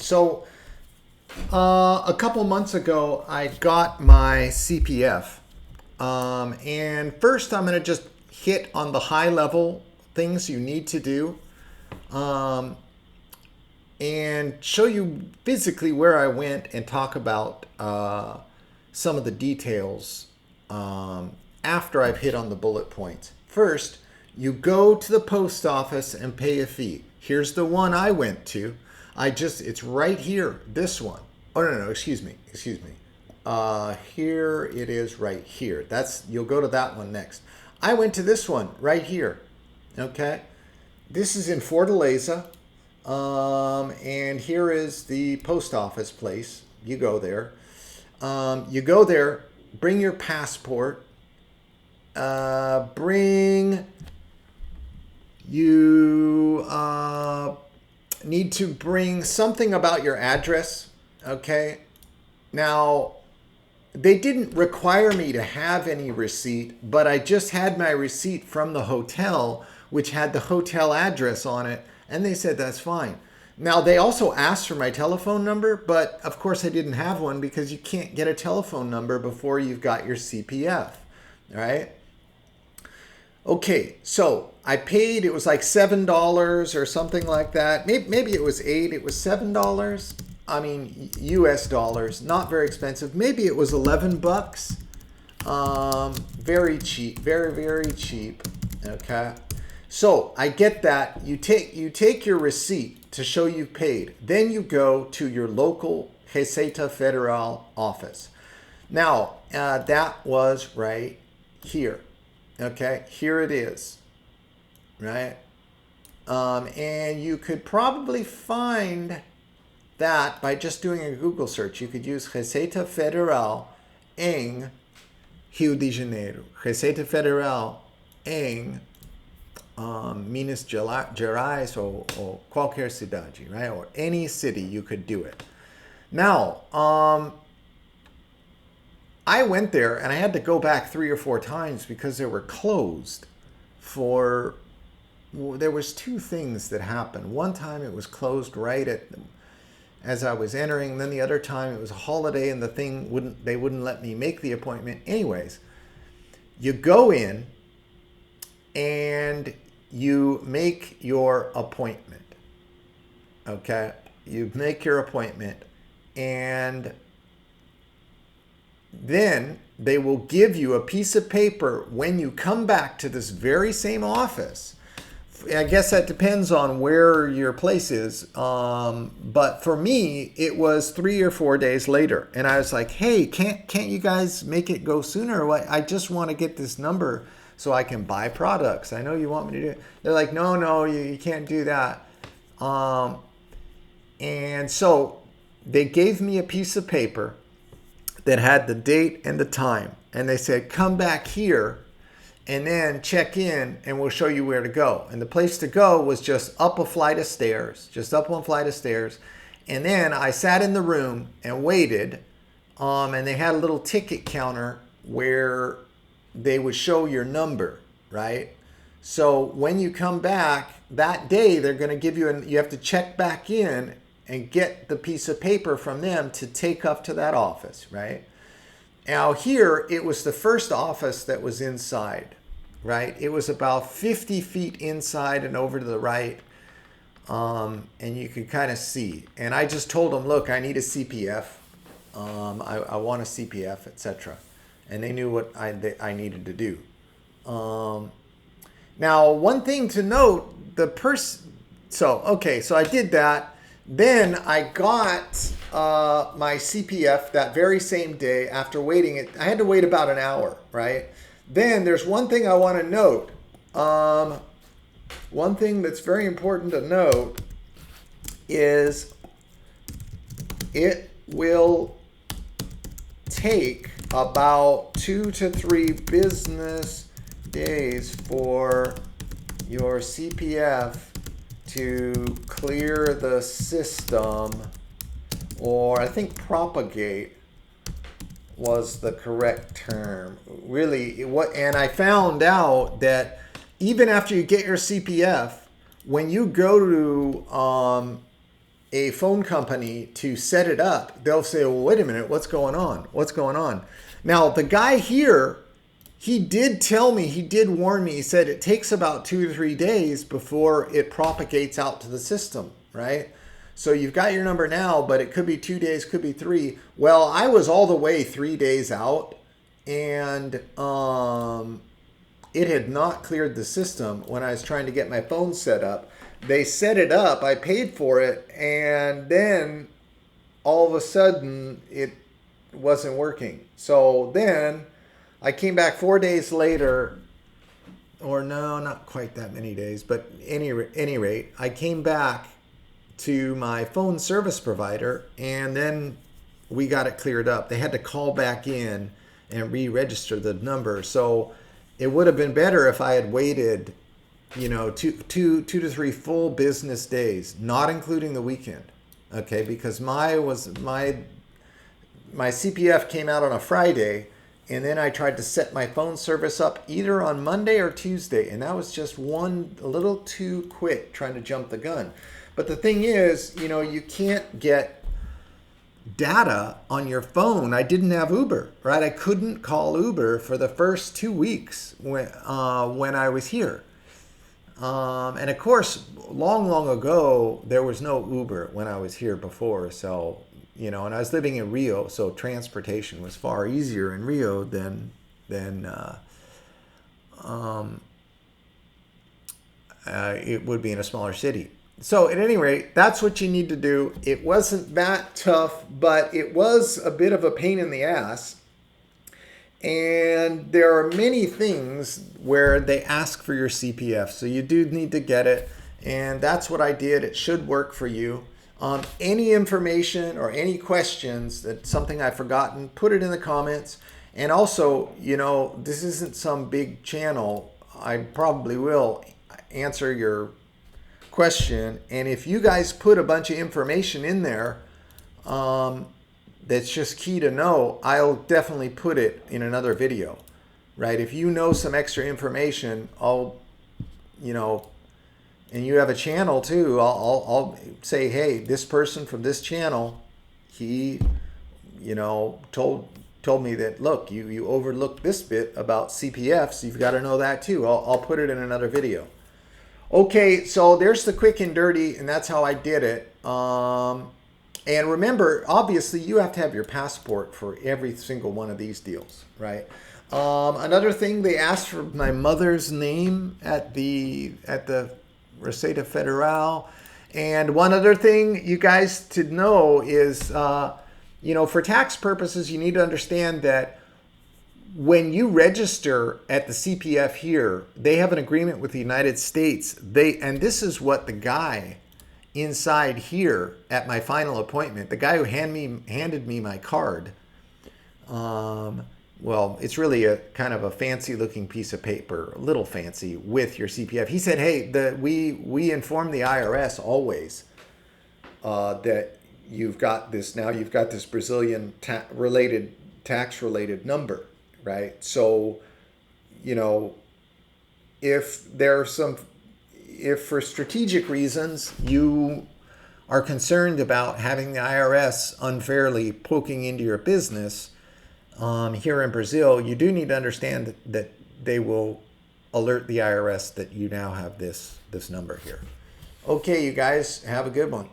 So a couple months ago, I got my CPF. And first, I'm going to just hit on the high level things you need to do and show you physically where I went and talk about some of the details after I've hit on the bullet points. First, you go to the post office and pay a fee. Here's the one I went to. It's right here, this one. Oh, no, excuse me. Here it is right here. You'll go to that one next. I went to this one right here. Okay. This is in Fortaleza. And here is the post office place. You go there. Bring your passport. Need to bring something about your address. Okay. Now, they didn't require me to have any receipt, but I just had my receipt from the hotel, which had the hotel address on it, and they said that's fine. Now, they also asked for my telephone number, but of course I didn't have one because you can't get a telephone number before you've got your CPF, right? Okay, so I paid, it was like $7 or something like that. Maybe it was $8, it was $7. I mean, US dollars, not very expensive. Maybe it was 11 bucks. Very cheap, very, very cheap. Okay. So I get that. You take your receipt to show you paid. Then you go to your local Receta Federal office. Now, that was right here. Okay. Here it is. Right. And you could probably find that by just doing a Google search. You could use Receita Federal em Rio de Janeiro. Receita Federal em Minas Gerais or qualquer cidade, right? Or any city you could do it. Now, I went there and I had to go back 3 or 4 times because they were closed there was 2 things that happened. One time it was closed as I was entering. Then the other time it was a holiday and they wouldn't let me make the appointment. Anyways, you go in and you make your appointment. Okay? You make your appointment and then they will give you a piece of paper when you come back to this very same office. I guess that depends on where your place is. But for me, it was 3 or 4 days later. And I was like, hey, can't you guys make it go sooner? Or what? I just want to get this number so I can buy products. I know you want me to do it. They're like, no, you can't do that. And so they gave me a piece of paper that had the date and the time. And they said, come back here and then check in and we'll show you where to go. And the place to go was just up one flight of stairs. And then I sat in the room and waited. And they had a little ticket counter where they would show your number, right? So when you come back that day, they're going to give you, you have to check back in and get the piece of paper from them to take up to that office, right? Now here, it was the first office that was inside, right? It was about 50 feet inside and over to the right. And you could kind of see. And I just told them, look, I need a CPF. I want a CPF, etc. And they knew what I needed to do. Now, one thing to note, so I did that. Then I got my CPF that very same day after waiting. I had to wait about an hour, right? Then there's one thing I want to note. One thing that's very important to note is it will take about 2 to 3 business days for your CPF to clear the system, or I think propagate was the correct term. Really, and I found out that even after you get your CPF, when you go to a phone company to set it up, they'll say, well, wait a minute, what's going on? What's going on? Now, the guy here, he did tell me, he did warn me, he said it takes about 2 to 3 days before it propagates out to the system, right? So you've got your number now, but it could be 2 days, could be 3. Well, I was all the way 3 days out, and it had not cleared the system when I was trying to get my phone set up. They set it up, I paid for it, and then all of a sudden it wasn't working. So then I came back 4 days later, or no, not quite that many days, but any rate, I came back to my phone service provider, and then we got it cleared up. They had to call back in and re-register the number. So it would have been better if I had waited, you know, two to 3 full business days, not including the weekend. Okay, because my CPF came out on a Friday, and then I tried to set my phone service up either on Monday or Tuesday, and that was just a little too quick trying to jump the gun. But the thing is, you know, you can't get data on your phone. I didn't have Uber, right? I couldn't call Uber for the first 2 weeks when I was here. And of course, long ago, there was no Uber when I was here before. So, you know, and I was living in Rio, so transportation was far easier in Rio than it would be in a smaller city. So at any rate, that's what you need to do. It wasn't that tough, but it was a bit of a pain in the ass. And there are many things where they ask for your CPF. So you do need to get it. And that's what I did. It should work for you. Any information or any questions, that's something I've forgotten, put it in the comments. And also, you know, this isn't some big channel. I probably will answer your question, and if you guys put a bunch of information in there that's just key to know, I'll definitely put it in another video, right? If you know some extra information, I'll, you know, and you have a channel too, I'll say, hey, this person from this channel, he, you know, told me that, look, you overlooked this bit about CPF, so you've got to know that too. I'll put it in another video. Okay, so there's the quick and dirty, and that's how I did it. And remember, obviously, you have to have your passport for every single one of these deals, right? Another thing, they asked for my mother's name at the Receta Federal. And one other thing you guys to know is, you know, for tax purposes, you need to understand that when you register at the CPF here, they have an agreement with the United States. And this is what the guy inside here at my final appointment, the guy who handed me my card, well, it's really a kind of a fancy looking piece of paper, a little fancy, with your CPF. He said, hey, we inform the IRS always that you've got this Brazilian tax-related number. Right. So, you know, if for strategic reasons you are concerned about having the IRS unfairly poking into your business here in Brazil, you do need to understand that they will alert the IRS that you now have this number here. Okay, you guys, have a good one.